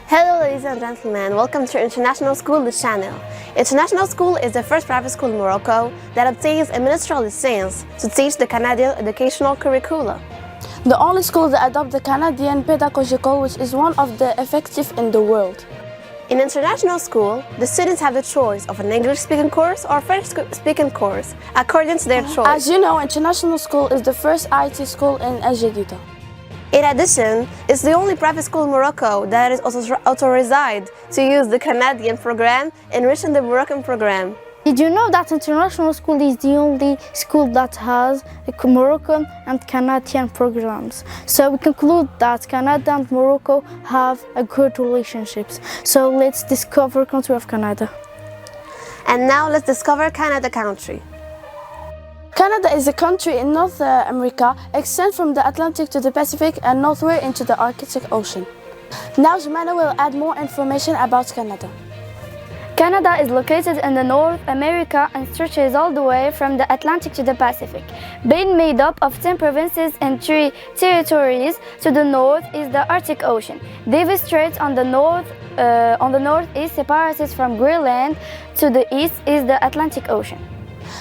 Hello ladies and gentlemen, welcome to International School, the channel. International School is the first private school in Morocco that obtains a ministerial license to teach the Canadian educational curricula. The only school that adopts the Canadian pedagogical, which is one of the effective in the world. In International School, the students have the choice of an English-speaking course or French-speaking course, according to their choice. As you know, International School is the first IT school in El Jadida. In addition, it's the only private school in Morocco that is also authorized to use the Canadian program, enriching the Moroccan program. Did you know that International School is the only school that has Moroccan and Canadian programs? So we conclude that Canada and Morocco have a good relationships. So let's discover country of Canada. And now let's discover Canada country. Canada is a country in North America, extends from the Atlantic to the Pacific and northward into the Arctic Ocean. Now Jumana will add more information about Canada. Canada is located in the North America and stretches all the way from the Atlantic to the Pacific. Being made up of 10 provinces and 3 territories, to the north is the Arctic Ocean. Davis Strait on the northeast separates from Greenland. To the east is the Atlantic Ocean.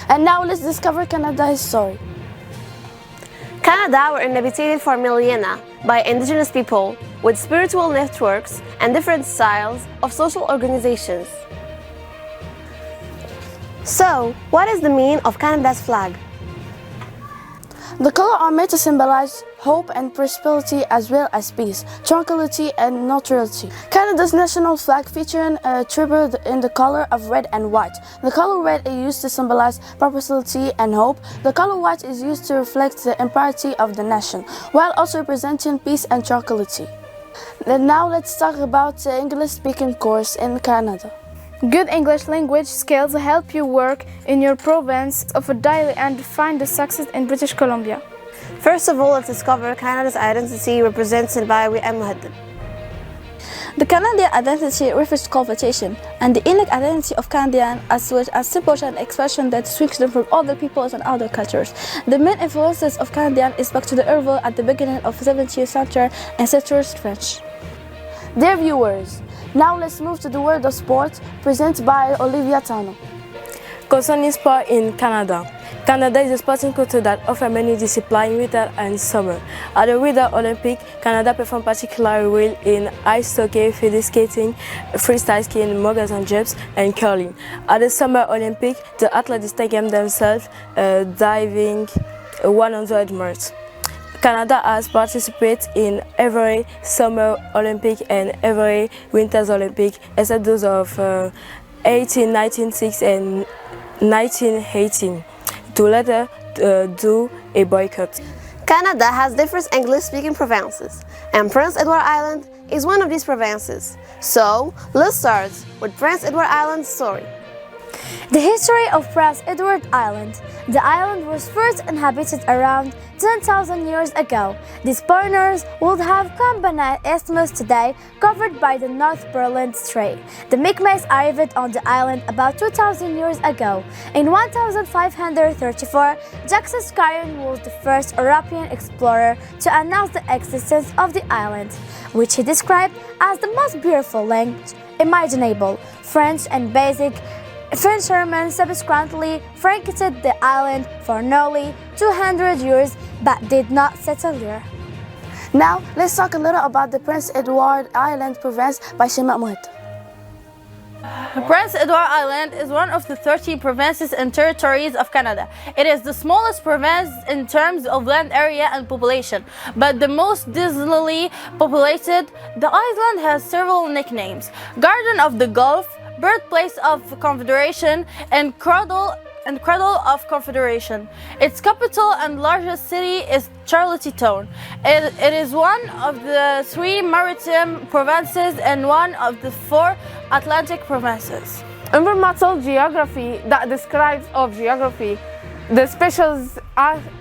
And now let's discover Canada's history. Canada were inhabited for millennia by indigenous people with spiritual networks and different styles of social organizations. So, what is the meaning of Canada's flag? The colors are made to symbolize hope and prosperity, as well as peace, tranquility, and neutrality. Canada's national flag featuring a tribute in the color of red and white. The color red is used to symbolize prosperity and hope. The color white is used to reflect the entirety of the nation, while also representing peace and tranquility. And now let's talk about the English-speaking course in Canada. Good English language skills help you work in your province of a daily and find the success in British Columbia. First of all, let's discover Canada's identity represented by Wiam Muhaddam. The Canadian identity refers to cultivation and the unique identity of Canadian as well as simple and expression that distinguishes them from other peoples and other cultures. The main influences of Canadian is back to the Herval at the beginning of 17th century and settlers French. Dear viewers, now let's move to the world of sport, presented by Olivia Tano. Concerning sport in Canada. Canada is a sporting country that offers many disciplines, winter and summer. At the Winter Olympics, Canada performed particularly well in ice hockey, figure skating, freestyle skiing, moguls jumps, and curling. At the Summer Olympics, the athletes distinguished themselves diving 100 meters. Canada has participated in every Summer Olympic and every Winter Olympic, except those of 1896 and 1918, to later do a boycott. Canada has different English-speaking provinces, and Prince Edward Island is one of these provinces. So, let's start with Prince Edward Island's story. The history of Prince Edward Island. The island was first inhabited around 10,000 years ago. These pioneers would have come beneath isthmus today covered by the North Berlin Strait. The Mi'kmaq arrived on the island about 2,000 years ago. In 1534, Jacques Cartier was the first European explorer to announce the existence of the island, which he described as the most beautiful land imaginable. French and basic Frenchmen subsequently frankited the island for nearly 200 years but did not settle there. Now, let's talk a little about the Prince Edward Island province by Shema Mohit. Prince Edward Island is one of the 13 provinces and territories of Canada. It is the smallest province in terms of land area and population, but the most densely populated. The island has several nicknames: Garden of the Gulf, Birthplace of Confederation, and Cradle of Confederation. Its capital and largest city is Charlottetown. It is one of the 3 maritime provinces and one of the 4 Atlantic provinces. Environmental geography that describes geography, the special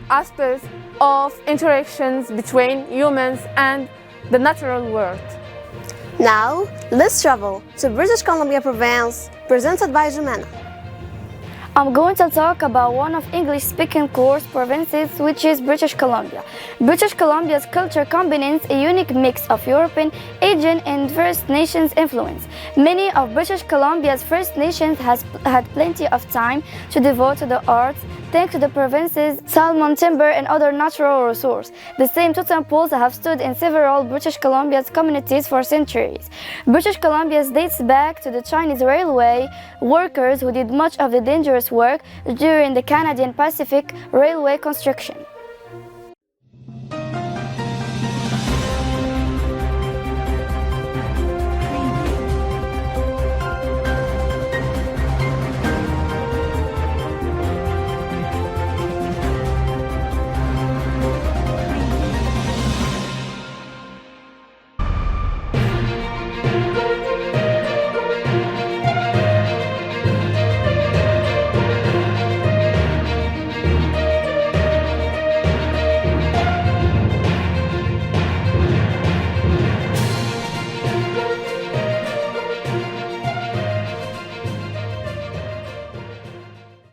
aspects of interactions between humans and the natural world. Now, let's travel to British Columbia province, presented by Jumana. I'm going to talk about one of English-speaking coarse provinces, which is British Columbia. British Columbia's culture combines a unique mix of European, Asian, and First Nations influence. Many of British Columbia's First Nations had plenty of time to devote to the arts, thanks to the province's salmon, timber, and other natural resources. The same totem poles have stood in several British Columbia's communities for centuries. British Columbia dates back to the Chinese railway workers who did much of the dangerous work during the Canadian Pacific Railway construction.